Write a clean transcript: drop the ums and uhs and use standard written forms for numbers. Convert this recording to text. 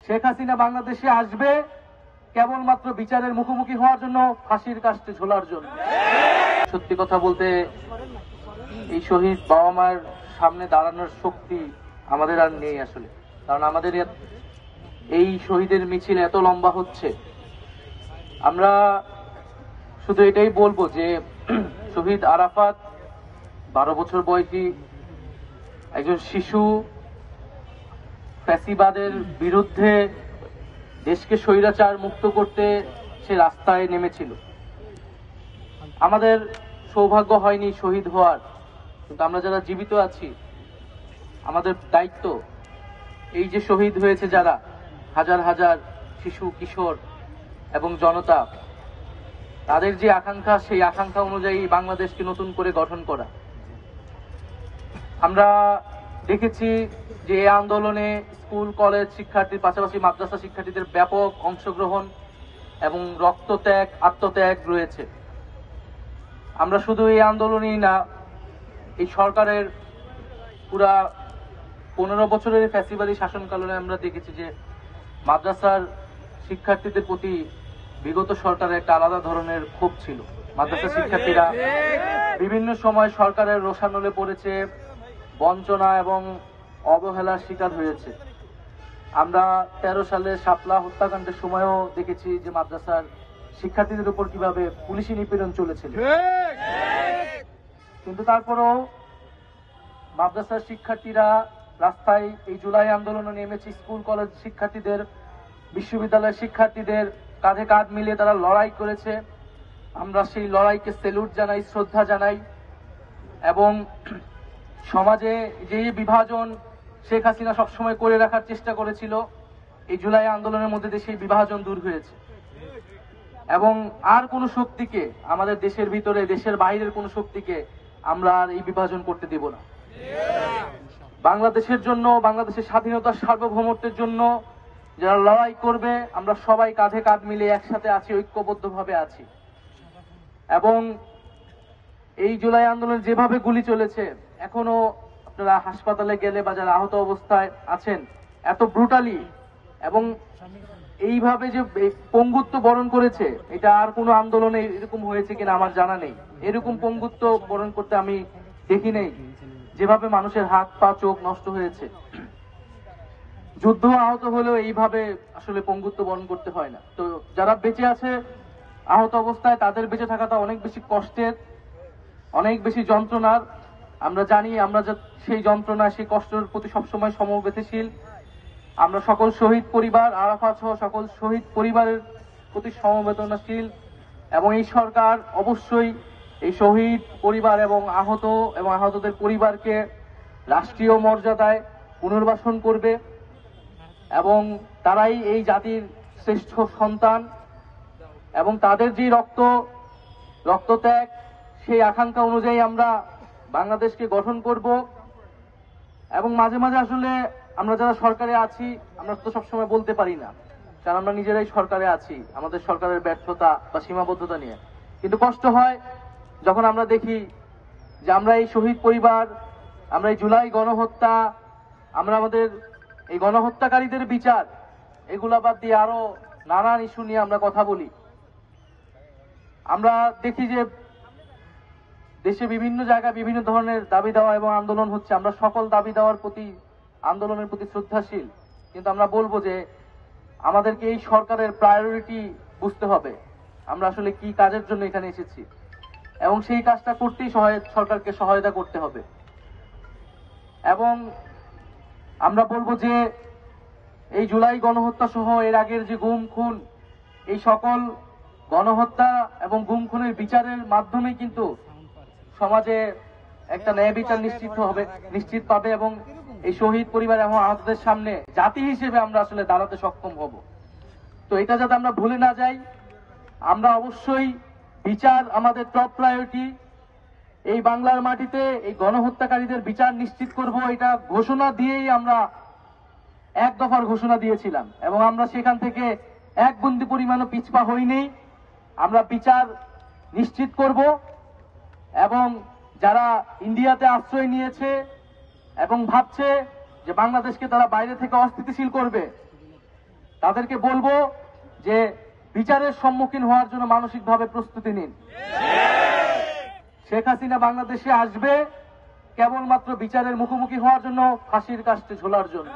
শেখ হাসিনা বাংলাদেশে আসবে কেবলমাত্র বিচারের মুখোমুখি হওয়ার জন্য, ফাঁসির কাস্টে ঝোলার জন্য। সত্যি কথা বলতে এই শহীদ বাবা মায়ের সামনে দাঁড়ানোর শক্তি আমাদের আর নেই আসলে। কারণ আমাদের এই শহীদের মিছিল এত লম্বা হচ্ছে। আমরা শুধু এটাই বলবো যে শহীদ আরাফাত 12 বছর বয়সী একজন শিশু, ফ্যাসিবাদের বিরুদ্ধে দেশকে স্বৈরাচার মুক্ত করতে সে রাস্তায় নেমেছিল। আমাদের সৌভাগ্য হয়নি শহীদ হওয়ার, কিন্তু আমরা যারা জীবিত আছি আমাদের দায়িত্ব এই যে শহীদ হয়েছে যারা, হাজার হাজার শিশু, কিশোর এবং জনতা, তাদের যে আকাঙ্ক্ষা, সেই আকাঙ্ক্ষা অনুযায়ী বাংলাদেশকে নতুন করে গঠন করা। আমরা দেখেছি যে এই আন্দোলনে স্কুল কলেজ শিক্ষার্থীর পাশাপাশি মাদ্রাসা শিক্ষার্থীদের ব্যাপক অংশগ্রহণ এবং রক্তত্যাগ, আত্মত্যাগ রয়েছে। আমরা শুধু এই আন্দোলনই না, এই সরকারের পুরা 15 বছরের ফ্যাসিবাদী শাসনকালে আমরা দেখেছি যে মাদ্রাসার শিক্ষার্থীদের প্রতি বিগত সরকারের একটা আলাদা ধরনের ক্ষোভ ছিল। মাদ্রাসা শিক্ষার্থীরা বিভিন্ন সময় সরকারের রোষানলে পড়েছে, বঞ্চনা এবং অবহেলার শিকার হয়েছে। আমরা 13 সালে শাপলা হত্যাকাণ্ডের সময়ও দেখেছি যে মাদ্রাসার শিক্ষার্থীদের উপর কিভাবে পুলিশি নিপীড়ন চলেছিল। কিন্তু তারপরেও মাদ্রাসার শিক্ষার্থীরা রাস্তায় এই জুলাই আন্দোলনে নেমেছে। স্কুল কলেজ শিক্ষার্থীদের, বিশ্ববিদ্যালয়ের শিক্ষার্থীদের কাঁধে কাঁধ মিলিয়ে তারা লড়াই করেছে। আমরা সেই লড়াইকে স্যালুট জানাই, শ্রদ্ধা জানাই। এবং সমাজে যে বিভাজন শেখ হাসিনা সবসময় করে রাখার চেষ্টা করেছিল, এই জুলাই আন্দোলনের মধ্যে দিয়ে সেই বিভাজন দূর হয়েছে। এবং আর কোনো শক্তিকে, আমাদের দেশের ভিতরে দেশের বাইরের কোনো শক্তিকে আমরা আর এই বিভাজন করতে দেব না। বাংলাদেশের জন্য, বাংলাদেশের স্বাধীনতার সার্বভৌমত্বের জন্য যারা লড়াই করবে, আমরা সবাই কাঁধে কাঁধ মিলিয়ে একসাথে আছি, ঐক্যবদ্ধভাবে আছি। এবং এই জুলাই আন্দোলন যেভাবে গুলি চলেছে, এখনো আপনারা হাসপাতালে গেলে বা যারা আহত অবস্থায় আছেন, এত ব্রুটালি এবং এইভাবে যে পঙ্গুত্ব বরণ করেছে, এটা আর কোনো আন্দোলনে এরকম হয়েছে কিনা আমার জানা নেই। এরকম পঙ্গুত্ব বরণ করতে আমি দেখি নেই, যেভাবে মানুষের হাত পা চোখ নষ্ট হয়েছে। যুদ্ধ আহত হলেও এইভাবে আসলে পঙ্গুত্ব বরণ করতে হয় না। তো যারা বেঁচে আছে আহত অবস্থায়, তাদের বেঁচে থাকাটা অনেক বেশি কষ্টের, অনেক বেশি যন্ত্রণার। আমরা জানি, আমরা সেই যন্ত্রণা, সেই কষ্টের প্রতি সবসময় সমবেদনশীল। আমরা সকল শহীদ পরিবার, আরাফাত সহ সকল শহীদ পরিবারের প্রতি সমবেদনশীল। এবং এই সরকার অবশ্যই এই শহীদ পরিবার এবং আহতদের পরিবারকে রাষ্ট্রীয় মর্যাদায় পুনর্বাসন করবে। এবং তারাই এই জাতির শ্রেষ্ঠ সন্তান, এবং তাদের যে রক্তত্যাগ, সেই আকাঙ্ক্ষা অনুযায়ী আমরা বাংলাদেশকে গঠন করব। এবং মাঝে মাঝে আসলে আমরা যারা সরকারে আছি, আমরা তো সবসময় বলতে পারি না, কারণ আমরা নিজেরাই সরকারে আছি, আমাদের সরকারের ব্যর্থতা বা সীমাবদ্ধতা নিয়ে। কিন্তু কষ্ট হয় যখন আমরা দেখি যে আমরা এই শহীদ পরিবার, আমরা এই জুলাই গণহত্যা, আমরা আমাদের এই গণহত্যাকারীদের বিচার, এগুলা বাদ দিয়ে আরো নানান ইস্যু নিয়ে আমরা কথা বলি। আমরা দেখি যে দেশে বিভিন্ন জায়গায় বিভিন্ন ধরনের দাবি দেওয়া এবং আন্দোলন হচ্ছে। আমরা সকল দাবি দেওয়ার প্রতি, আন্দোলনের প্রতি শ্রদ্ধাশীল, কিন্তু আমরা বলবো যে আমাদেরকে এই সরকারের প্রায়োরিটি বুঝতে হবে, আমরা আসলে কি কাজের জন্য এখানে এসেছি, এবং সেই কাজটা করতেই সরকারকে সহায়তা করতে হবে। এবং আমরা বলবো যে এই জুলাই গণহত্যা সহ এর আগের যে গুম খুন, এই সকল গণহত্যা এবং গুম খুনের বিচারের মাধ্যমেই কিন্তু সমাজে একটা ন্যায় বিচার নিশ্চিত পাবে। এবং এই শহীদ পরিবার এবং আহতদের সামনে জাতি হিসেবে আমরা আসলে দাঁড়াতে সক্ষম হব। তো এটা যাতে আমরা ভুলে না যাই, আমরা অবশ্যই বিচার আমাদের টপ প্রায়োরিটি। এই বাংলার মাটিতে এই গণহত্যাকারীদের বিচার নিশ্চিত করব, এটা ঘোষণা দিয়েই আমরা এক দফার ঘোষণা দিয়েছিলাম, এবং আমরা সেখান থেকে এক বিন্দু পরিমাণও পিছপা হইনি। আমরা বিচার নিশ্চিত করব। এবং যারা ইন্ডিয়াতে আশ্রয় নিয়েছে এবং ভাবছে যে বাংলাদেশকে তারা বাইরে থেকে অস্থিতিশীল করবে, তাদেরকে বলবো যে বিচারের সম্মুখীন হওয়ার জন্য মানসিকভাবে প্রস্তুতি নিন। শেখ হাসিনা বাংলাদেশে আসবে কেবলমাত্র বিচারের মুখোমুখি হওয়ার জন্য, ফাঁসির কাস্টে ঝোলার জন্য।